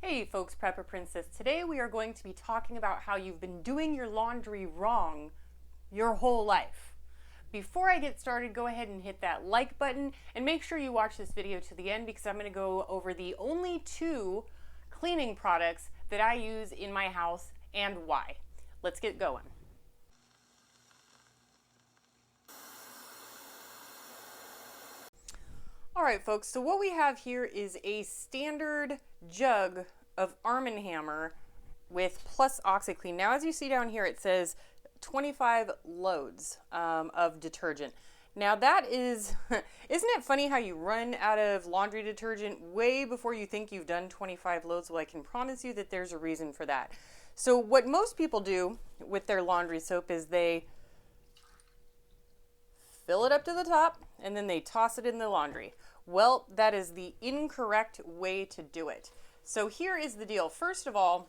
Hey folks, Prepper Princess. Today we are going to be talking about how you've been doing your laundry wrong your whole life. Before I get started, go ahead and hit that like button and make sure you watch this video to the end because I'm going to go over the only two cleaning products that I use in my house and why. Let's get going. Alright folks, so what we have here is a standard jug of Arm & Hammer with plus OxiClean. Now as you see down here it says 25 loads of detergent. Now that is, isn't it funny how you run out of laundry detergent way before you think you've done 25 loads? Well, I can promise you that there's a reason for that. So what most people do with their laundry soap is they fill it up to the top and then they toss it in the laundry. Well, that is the incorrect way to do it. So here is the deal. First of all,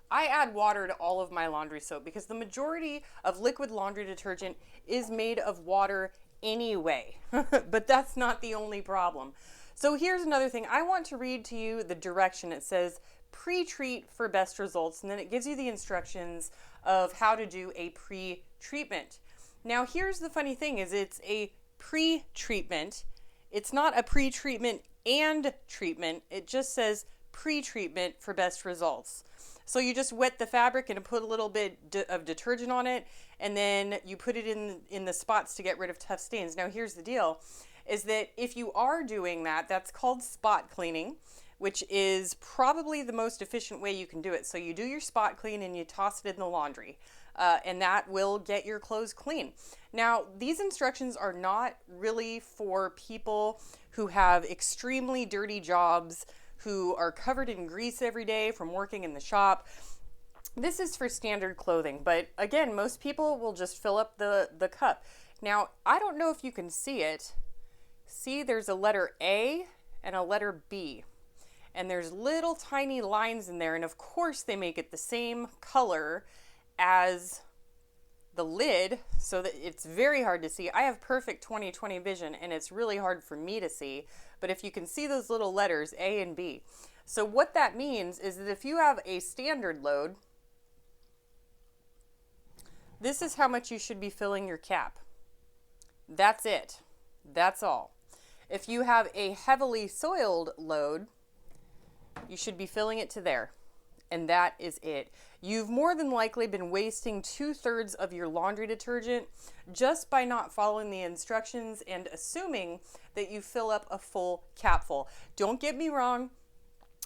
I add water to all of my laundry soap because the majority of liquid laundry detergent is made of water anyway. But that's not the only problem. So here's another thing. I want to read to you the direction. It says pre-treat for best results, and then it gives you the instructions of how to do a pre-treatment. Now here's the funny thing is it's a pre-treatment. It's not a pre-treatment and treatment. It just says pre-treatment for best results. So you just wet the fabric and put a little bit of detergent on it, and then you put it in the spots to get rid of tough stains. Now here's the deal, is that if you are doing that, that's called spot cleaning, which is probably the most efficient way you can do it. So you do your spot clean and you toss it in the laundry. And that will get your clothes clean. Now, these instructions are not really for people who have extremely dirty jobs, who are covered in grease every day from working in the shop. This is for standard clothing, but again, most people will just fill up the cup. Now, I don't know if you can see it. See, there's a letter A and a letter B. And there's little tiny lines in there, and of course they make it the same color as the lid so that it's very hard to see. I have perfect 20/20 vision and it's really hard for me to see, but if you can see those little letters A and B. So what that means is that if you have a standard load, this is how much you should be filling your cap. That's it. That's all. If you have a heavily soiled load, you should be filling it to there. And that is it. You've more than likely been wasting 2/3 of your laundry detergent just by not following the instructions and assuming that you fill up a full capful. Don't get me wrong.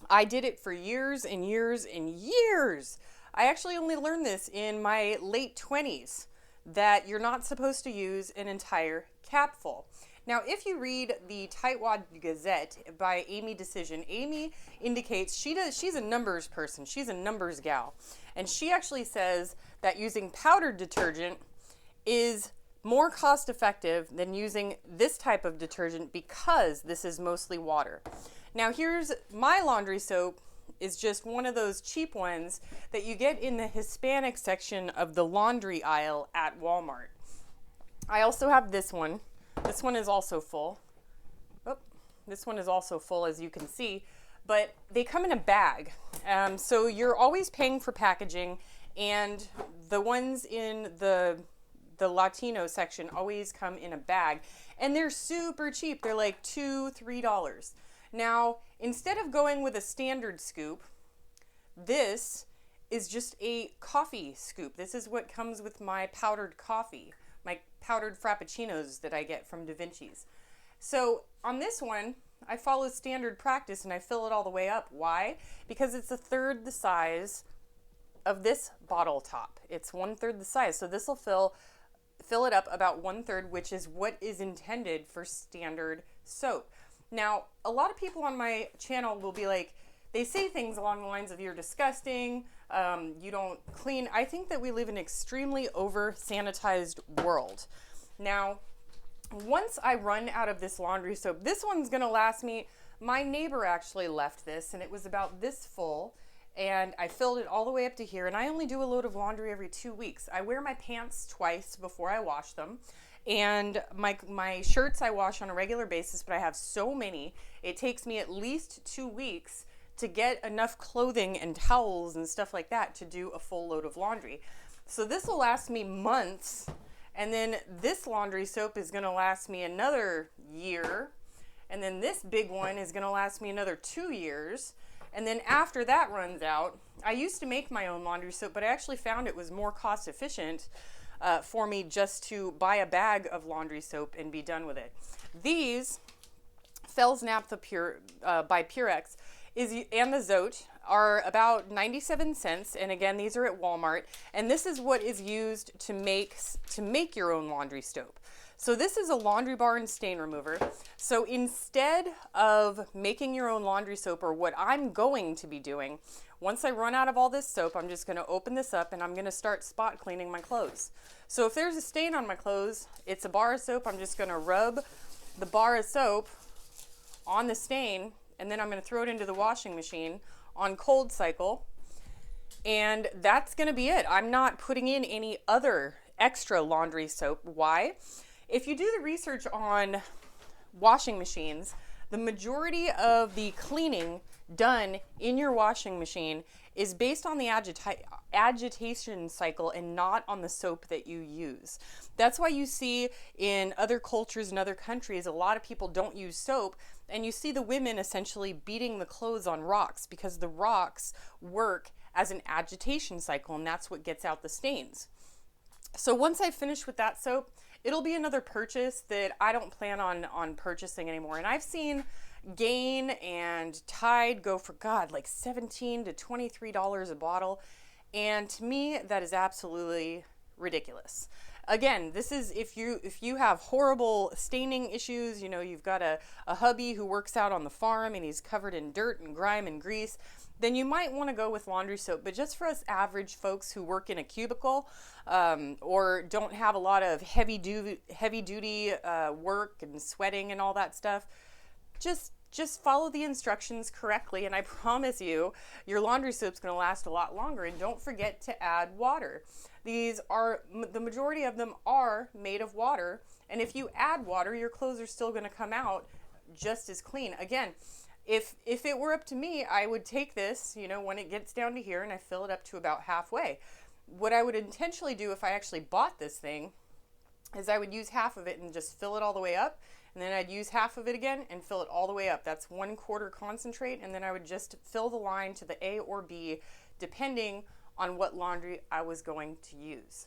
I did it for years and years and years. I actually only learned this in my late 20s, that you're not supposed to use an entire capful. Now, if you read the Tightwad Gazette by Amy Decision, Amy indicates she's a numbers person. She's a numbers gal. And she actually says that using powdered detergent is more cost effective than using this type of detergent because this is mostly water. Now, here's my laundry soap is just one of those cheap ones that you get in the Hispanic section of the laundry aisle at Walmart. I also have this one. This one is also full. Oh, this one is also full, as you can see, but they come in a bag. So you're always paying for packaging, and the ones in the Latino section always come in a bag, and they're super cheap. They're like $2, $3. Now, instead of going with a standard scoop, this is just a coffee scoop. This is what comes with my powdered coffee, my powdered frappuccinos that I get from Da Vinci's. So on this one, I follow standard practice and I fill it all the way up. Why? Because it's 1/3 the size of this bottle top. It's 1/3 the size. So this will fill it up about 1/3, which is what is intended for standard soap. Now, a lot of people on my channel will be like, they say things along the lines of you're disgusting, you don't clean. I think that we live in an extremely over-sanitized world. Now, once I run out of this laundry soap, this one's gonna last me. My neighbor actually left this and it was about this full, and I filled it all the way up to here, and I only do a load of laundry every 2 weeks. I wear my pants twice before I wash them. And my shirts I wash on a regular basis, but I have so many, it takes me at least 2 weeks to get enough clothing and towels and stuff like that to do a full load of laundry. So this will last me months, and then this laundry soap is going to last me another year, and then this big one is going to last me another 2 years, and then after that runs out, I used to make my own laundry soap, but I actually found it was more cost efficient for me just to buy a bag of laundry soap and be done with it. These Fells Naphtha Pure by Purex and the Zote are about 97 cents, and again, these are at Walmart, and this is what is used to make your own laundry soap. So this is a Laundry Bar stain remover. So instead of making your own laundry soap, or what I'm going to be doing, once I run out of all this soap, I'm just going to open this up and I'm going to start spot cleaning my clothes. So if there's a stain on my clothes, it's a bar of soap, I'm just going to rub the bar of soap on the stain, and then I'm going to throw it into the washing machine on cold cycle, and that's going to be it. I'm not putting in any other extra laundry soap. Why? If you do the research on washing machines, the majority of the cleaning done in your washing machine is based on the agitation cycle and not on the soap that you use. That's why you see in other cultures and other countries, a lot of people don't use soap, and you see the women essentially beating the clothes on rocks because the rocks work as an agitation cycle, and that's what gets out the stains. So once I finish with that soap, it'll be another purchase that I don't plan on purchasing anymore. And I've seen Gain and Tide go for, God, like $17 to $23 a bottle. And to me, that is absolutely ridiculous. Again, this is if you have horrible staining issues, you know, you've got a hubby who works out on the farm and he's covered in dirt and grime and grease, then you might want to go with laundry soap. But just for us average folks who work in a cubicle or don't have a lot of heavy duty work and sweating and all that stuff, just follow the instructions correctly, and I promise you, your laundry soap's going to last a lot longer. And don't forget to add water. These are, the majority of them are made of water, and if you add water, your clothes are still going to come out just as clean. Again, if it were up to me, I would take this, you know, when it gets down to here, and I fill it up to about halfway. What I would intentionally do if I actually bought this thing is I would use half of it and just fill it all the way up, and then I'd use half of it again and fill it all the way up. That's 1/4 concentrate, and then I would just fill the line to the A or B depending on what laundry I was going to use.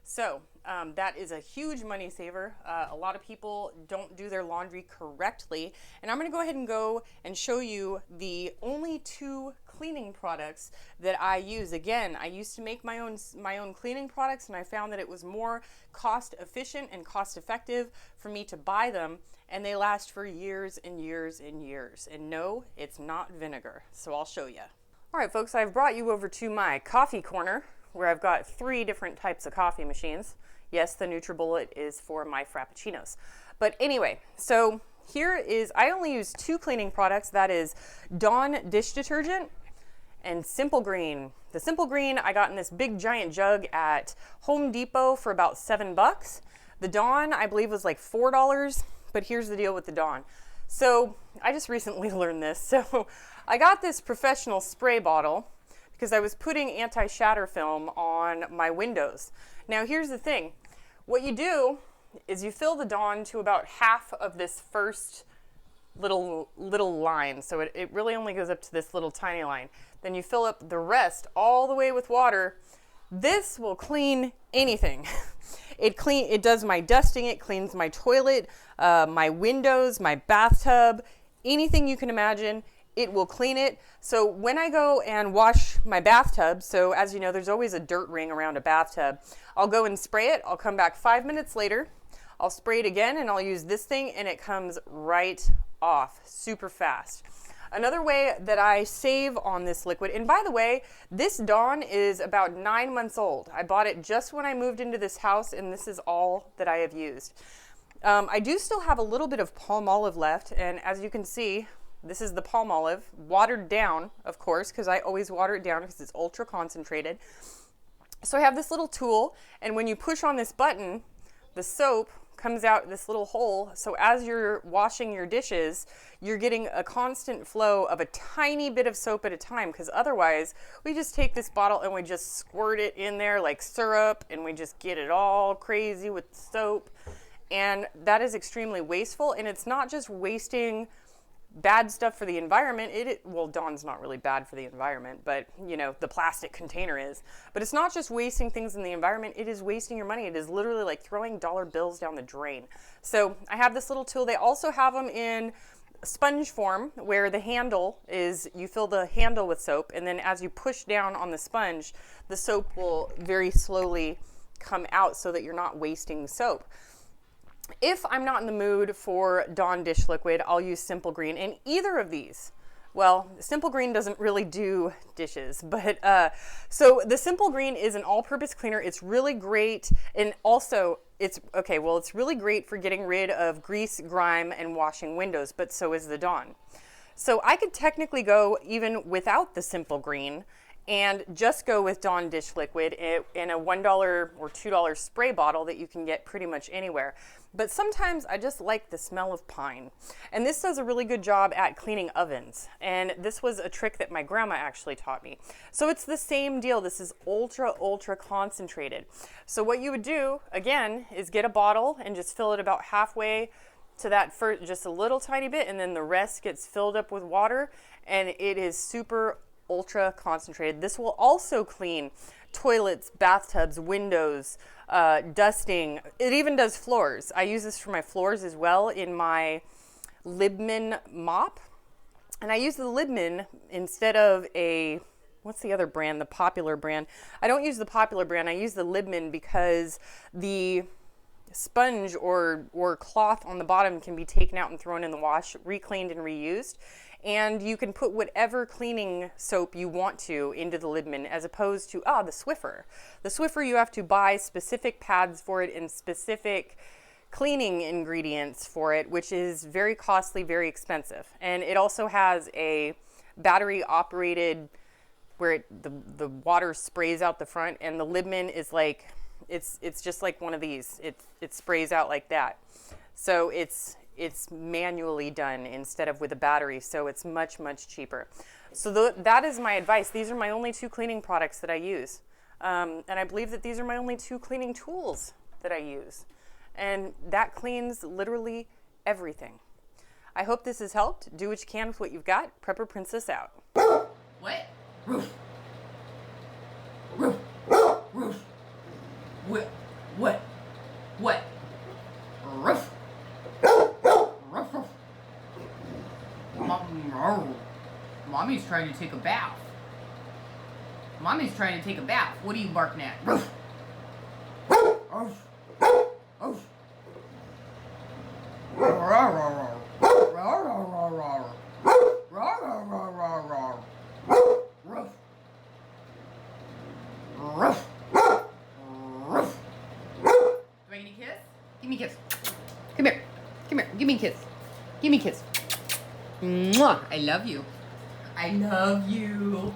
So that is a huge money saver. A lot of people don't do their laundry correctly, and I'm going to go ahead and show you the only 2 cleaning products that I use. Again, I used to make my own cleaning products, and I found that it was more cost efficient and cost effective for me to buy them, and they last for years and years and years. And no, it's not vinegar. So I'll show you. All right, folks, I've brought you over to my coffee corner, where I've got 3 different types of coffee machines. Yes, the NutriBullet is for my Frappuccinos. But anyway, so here is, I only use 2 cleaning products. That is Dawn dish detergent and Simple Green. The Simple Green I got in this big giant jug at Home Depot for about $7. The Dawn I believe was like $4, but here's the deal with the Dawn. So I just recently learned this. So I got this professional spray bottle because I was putting anti-shatter film on my windows. Now here's the thing. What you do is you fill the Dawn to about half of this first little line. So it really only goes up to this little tiny line. Then you fill up the rest all the way with water. This will clean anything. It does my dusting, it cleans my toilet, my windows, my bathtub, anything you can imagine. It will clean it. So when I go and wash my bathtub, so as you know, there's always a dirt ring around a bathtub, I'll go and spray it. I'll come back 5 minutes later. I'll spray it again, and I'll use this thing, and it comes right off super fast. Another way that I save on this liquid, and by the way, this Dawn is about 9 months old. I bought it just when I moved into this house, and this is all that I have used. I do still have a little bit of Palmolive left, and as you can see, this is the Palmolive, watered down, of course, because I always water it down because it's ultra concentrated. So I have this little tool, and when you push on this button, the soap comes out this little hole. So as you're washing your dishes, you're getting a constant flow of a tiny bit of soap at a time, because otherwise we just take this bottle and we just squirt it in there like syrup and we just get it all crazy with soap. And that is extremely wasteful, and it's not just wasting bad stuff for the environment. Well, Dawn's not really bad for the environment, but you know, the plastic container is. But it's not just wasting things in the environment, it is wasting your money. It is literally like throwing dollar bills down the drain. So I have this little tool. They also have them in sponge form, where the handle is, you fill the handle with soap, and then as you push down on the sponge, the soap will very slowly come out so that you're not wasting soap. If I'm not in the mood for Dawn dish liquid, I'll use Simple Green. And either of these, well, Simple Green doesn't really do dishes, but so the Simple Green is an all-purpose cleaner. It's really great, and also it's really great for getting rid of grease, grime, and washing windows, but so is the Dawn. So I could technically go even without the Simple Green and just go with Dawn dish liquid in a $1 or $2 spray bottle that you can get pretty much anywhere. But sometimes I just like the smell of pine. And this does a really good job at cleaning ovens. And this was a trick that my grandma actually taught me. So it's the same deal. This is ultra, ultra concentrated. So what you would do, again, is get a bottle and just fill it about halfway to that first, just a little tiny bit, and then the rest gets filled up with water, and it is super ultra concentrated. This will also clean toilets, bathtubs, windows, dusting. It even does floors. I use this for my floors as well in my Libman mop. And I use the Libman instead of what's the other brand? The Popular brand. I don't use the Popular brand. I use the Libman because the sponge or cloth on the bottom can be taken out and thrown in the wash, recleaned and reused. And you can put whatever cleaning soap you want to into the Libman, as opposed to the Swiffer. The Swiffer, you have to buy specific pads for it and specific cleaning ingredients for it, which is very costly, very expensive. And it also has a battery operated where the water sprays out the front, and the Libman is like, it's just like one of these. It sprays out like that. So it's manually done instead of with a battery, so it's much, much cheaper. So that is my advice. These are my only two cleaning products that I use. And I believe that these are my only two cleaning tools that I use. And that cleans literally everything. I hope this has helped. Do what you can with what you've got. Prepper Princess out. What? Roof. Roof. Roof. What? What? What? Roof. Mommy's trying to take a bath. Mommy's trying to take a bath. What are you barking at? Roof. Roof. Roof. Roof. Roof. Do I get a kiss? Give me a kiss. Come here. Come here. Give me a kiss. Give me a kiss. Mwah. I love you. I love you.